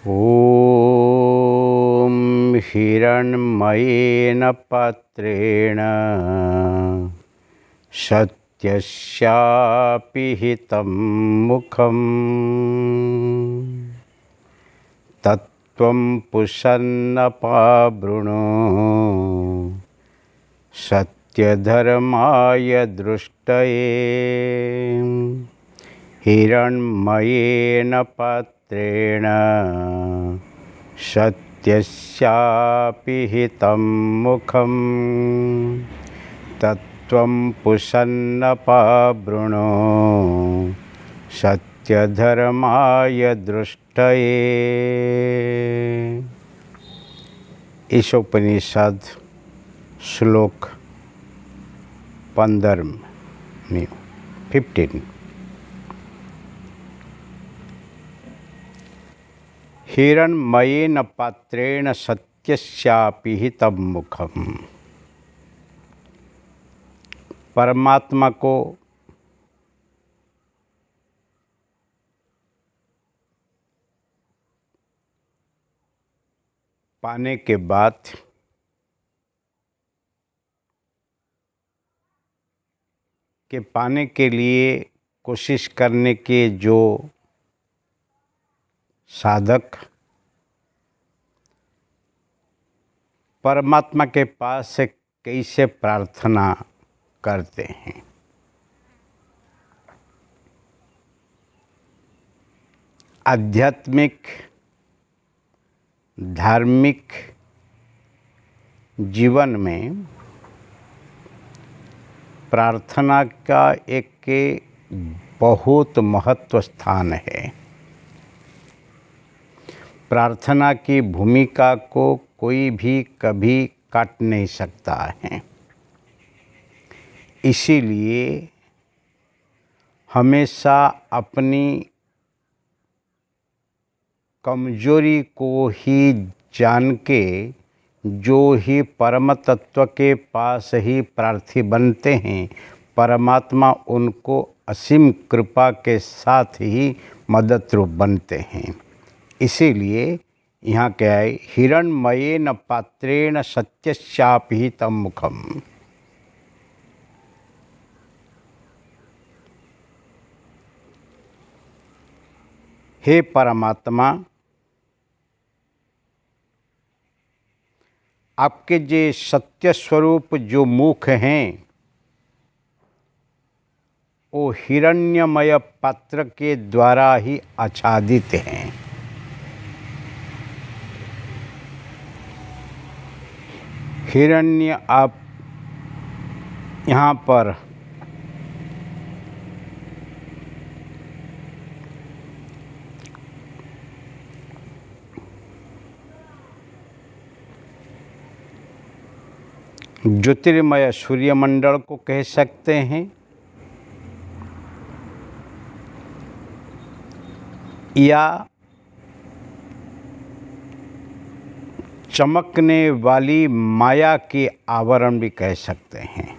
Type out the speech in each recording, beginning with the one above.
ॐ हिरण्मयेन पात्रेण सत्यस्यापि हितं मुखं तत्त्वं पुषन्नपावृणु सत्यधर्माय दृष्टये। हिरण्मयेन पात्रेण सत्यस्यापि हितं मुखं तत्त्वं पुषन्नपावृणु सत्यधर्माय दृष्टये। ईशोपनिषद श्लोक 15। हिरण्मयेन पात्रेण सत्यस्यापि हितं मुखम। परमात्मा को पाने के बाद पाने के लिए कोशिश करने के जो साधक परमात्मा के पास से कैसे प्रार्थना करते हैं। आध्यात्मिक धार्मिक जीवन में प्रार्थना का एक बहुत महत्व स्थान है। प्रार्थना की भूमिका को कोई भी कभी काट नहीं सकता है। इसीलिए हमेशा अपनी कमजोरी को ही जान के जो ही परम तत्व के पास ही प्रार्थी बनते हैं, परमात्मा उनको असीम कृपा के साथ ही मदद रूप बनते हैं। इसीलिए यहाँ क्या है, हिरण्मयेन पात्रेण सत्यस्यापि हितं मुखम। हे परमात्मा, आपके जे सत्य स्वरूप जो मुख हैं वो हिरण्यमय पात्र के द्वारा ही आच्छादित हैं। हिरण्य आप यहाँ पर ज्योतिर्मय सूर्यमंडल को कह सकते हैं, या चमकने वाली माया के आवरण भी कह सकते हैं।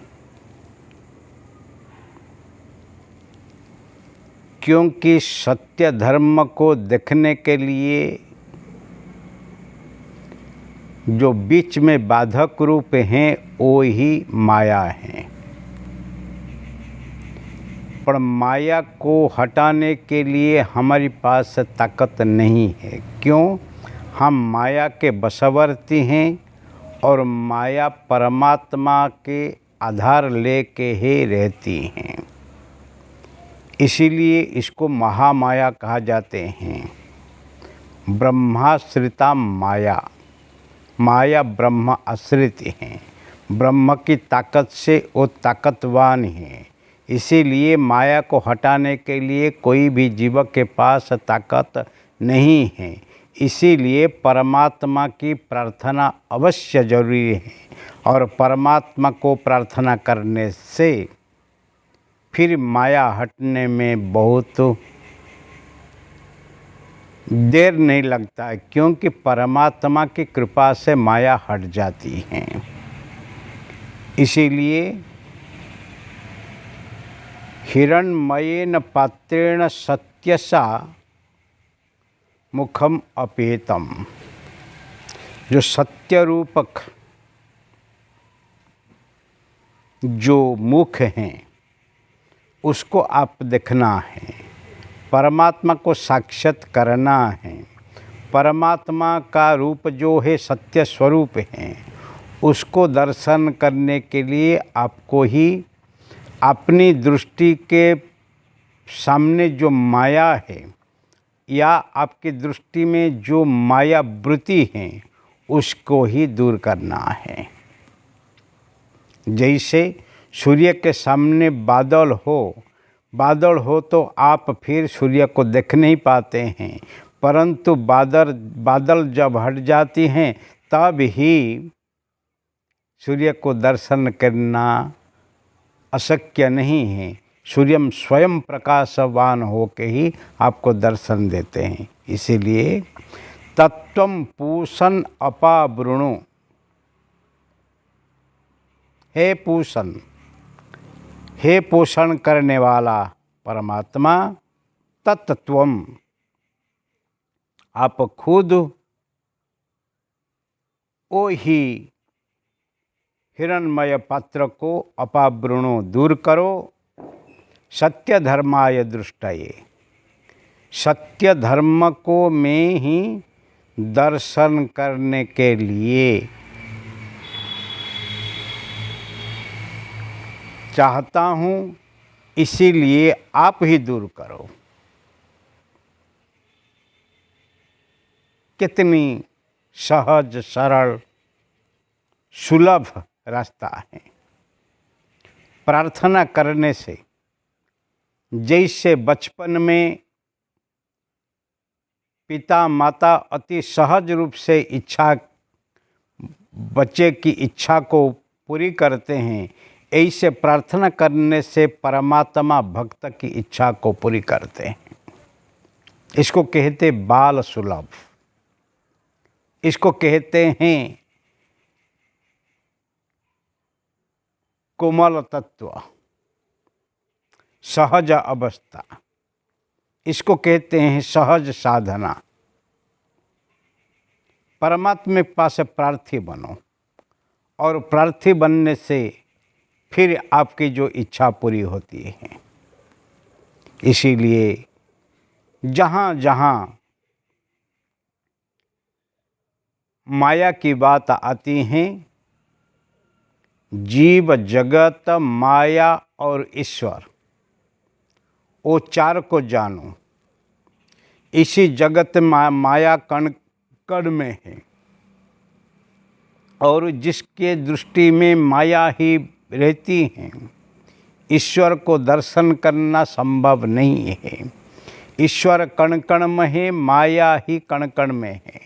क्योंकि सत्य धर्म को देखने के लिए जो बीच में बाधक रूप हैं वो ही माया हैं। पर माया को हटाने के लिए हमारे पास ताकत नहीं है। क्यों? हम माया के वशवर्ती हैं और माया परमात्मा के आधार लेके ही रहती हैं। इसीलिए इसको महामाया कहा जाते हैं। ब्रह्माश्रिता माया, माया ब्रह्म आश्रित हैं। ब्रह्म की ताकत से वो ताकतवान हैं। इसीलिए माया को हटाने के लिए कोई भी जीव के पास ताकत नहीं है। इसीलिए परमात्मा की प्रार्थना अवश्य जरूरी है। और परमात्मा को प्रार्थना करने से फिर माया हटने में बहुत देर नहीं लगता है। क्योंकि परमात्मा की कृपा से माया हट जाती है। इसीलिए हिरण्मयेन पात्रेण सत्यसा मुखम अपेतम। जो सत्य रूपक जो मुख हैं उसको आप देखना है, परमात्मा को साक्षात करना है। परमात्मा का रूप जो है सत्य स्वरूप है, उसको दर्शन करने के लिए आपको ही अपनी दृष्टि के सामने जो माया है या आपकी दृष्टि में जो माया वृत्ति है उसको ही दूर करना है। जैसे सूर्य के सामने बादल हो तो आप फिर सूर्य को देख नहीं पाते हैं, परंतु बादल जब हट जाती हैं तब ही सूर्य को दर्शन करना अशक्य नहीं है। सूर्य स्वयं प्रकाशवान होके ही आपको दर्शन देते हैं। इसीलिए तत्वम पूषण अपावृणु, हे पूषण, हे पोषण करने वाला परमात्मा, तत्त्वम, आप खुद वो ही हिरणमय पात्र को अपावृणु दूर करो, सत्य धर्माय दृष्टये, सत्य धर्म को मैं ही दर्शन करने के लिए चाहता हूँ, इसीलिए आप ही दूर करो। कितनी सहज सरल सुलभ रास्ता है। प्रार्थना करने से, जैसे बचपन में पिता माता अति सहज रूप से बच्चे की इच्छा को पूरी करते हैं, ऐसे प्रार्थना करने से परमात्मा भक्त की इच्छा को पूरी करते हैं। इसको कहते बाल सुलभ, इसको कहते हैं कोमल तत्व, सहज अवस्था, इसको कहते हैं सहज साधना। परमात्मा के पास प्रार्थी बनो, और प्रार्थी बनने से फिर आपकी जो इच्छा पूरी होती है। इसीलिए जहाँ जहाँ माया की बात आती है, जीव जगत माया और ईश्वर, वो चार को जानो। इसी जगत माया कण कण में है, और जिसके दृष्टि में माया ही रहती है, ईश्वर को दर्शन करना संभव नहीं है। ईश्वर कण कण में है, माया ही कण कण में है।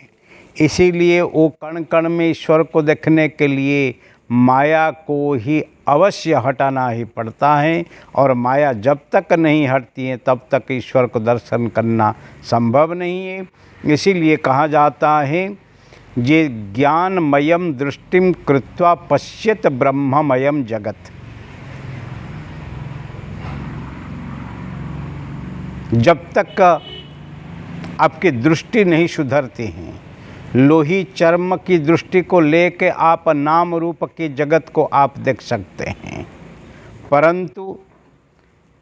इसीलिए वो कण कण में ईश्वर को देखने के लिए माया को ही अवश्य हटाना ही पड़ता है, और माया जब तक नहीं हटती है तब तक ईश्वर को दर्शन करना संभव नहीं है। इसीलिए कहा जाता है, ये ज्ञानमयम दृष्टिम कृत्वा पश्यत ब्रह्ममयम जगत। जब तक आपकी दृष्टि नहीं सुधरती है, लोही चर्म की दृष्टि को लेके आप नाम रूप के जगत को आप देख सकते हैं, परंतु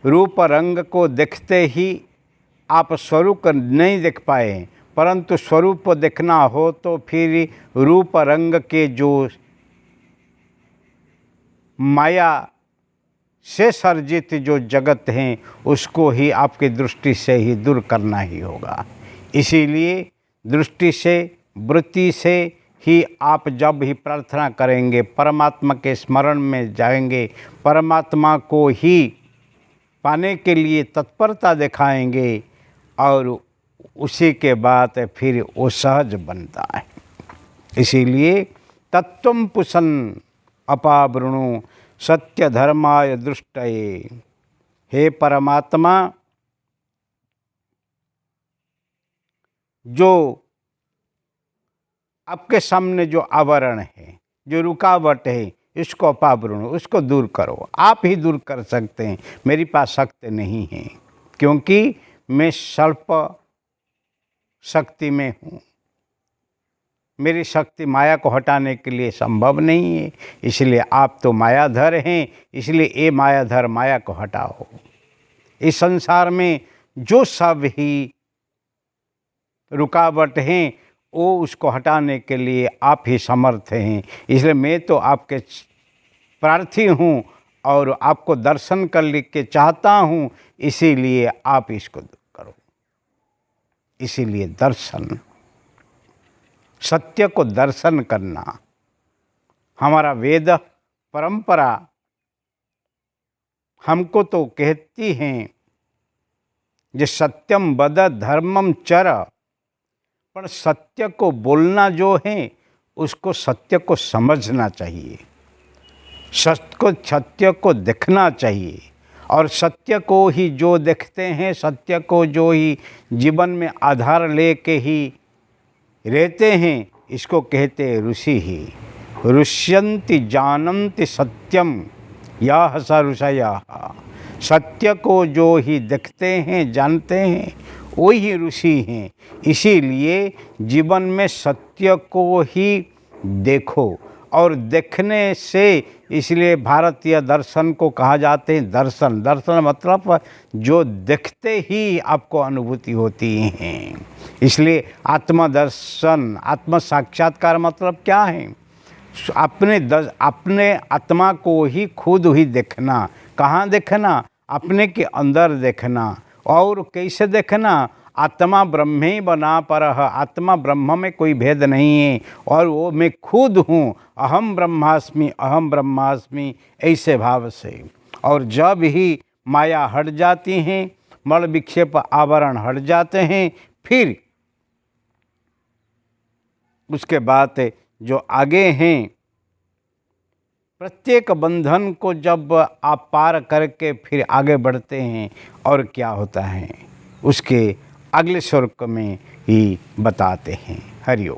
रूप रंग को देखते ही आप स्वरूप नहीं देख पाए। परंतु स्वरूप को देखना हो तो फिर रूप रंग के जो माया से सर्जित जो जगत हैं उसको ही आपकी दृष्टि से ही दूर करना ही होगा। इसीलिए दृष्टि से, वृत्ति से ही आप जब ही प्रार्थना करेंगे, परमात्मा के स्मरण में जाएंगे, परमात्मा को ही पाने के लिए तत्परता दिखाएंगे, और उसी के बाद फिर वो सहज बनता है। इसीलिए तत्वम पुषन् अपावृणु सत्य धर्माय दृष्टये, हे परमात्मा, जो आपके सामने जो आवरण है, जो रुकावट है, इसको अपावृणु, उसको दूर करो। आप ही दूर कर सकते हैं, मेरे पास शक्ति नहीं है, क्योंकि मैं स्वल्प शक्ति में हूँ, मेरी शक्ति माया को हटाने के लिए संभव नहीं है, इसलिए आप तो मायाधर हैं, इसलिए ये मायाधर माया को हटाओ। इस संसार में जो सब ही रुकावट हैं वो उसको हटाने के लिए आप ही समर्थ हैं, इसलिए मैं तो आपके प्रार्थी हूँ और आपको दर्शन कर के चाहता हूँ, इसीलिए आप इसको करो। इसीलिए दर्शन, सत्य को दर्शन करना हमारा वेद परंपरा हमको तो कहती हैं जे सत्यम वद धर्मम चर, पर सत्य को बोलना जो है उसको सत्य को समझना चाहिए, सत्य को देखना चाहिए, और सत्य को ही जो देखते हैं, सत्य को जो ही जीवन में आधार लेके ही रहते हैं, इसको कहते हैं ऋषि ही। ऋष्यन्ति जानन्ति सत्यम या स ऋषयः। सत्य को जो ही देखते हैं, जानते हैं, वही ऋषि हैं। इसीलिए जीवन में सत्य को ही देखो, और देखने से इसलिए भारतीय दर्शन को कहा जाते हैं दर्शन। दर्शन मतलब जो देखते ही आपको अनुभूति होती हैं। इसलिए आत्मदर्शन, आत्म साक्षात्कार मतलब क्या है? अपने आत्मा को ही खुद ही देखना। कहाँ देखना? अपने के अंदर देखना। और कैसे देखना? आत्मा ब्रह्म ही बना परः, आत्मा ब्रह्म में कोई भेद नहीं है, और वो मैं खुद हूँ, अहम ब्रह्मास्मि, अहम ब्रह्मास्मि, ऐसे भाव से। और जब ही माया हट जाती हैं, मल विक्षेप आवरण हट जाते हैं, फिर उसके बाद जो आगे हैं, प्रत्येक बंधन को जब आप पार करके फिर आगे बढ़ते हैं, और क्या होता है उसके अगले श्लोक में ही बताते हैं। हरि ओम।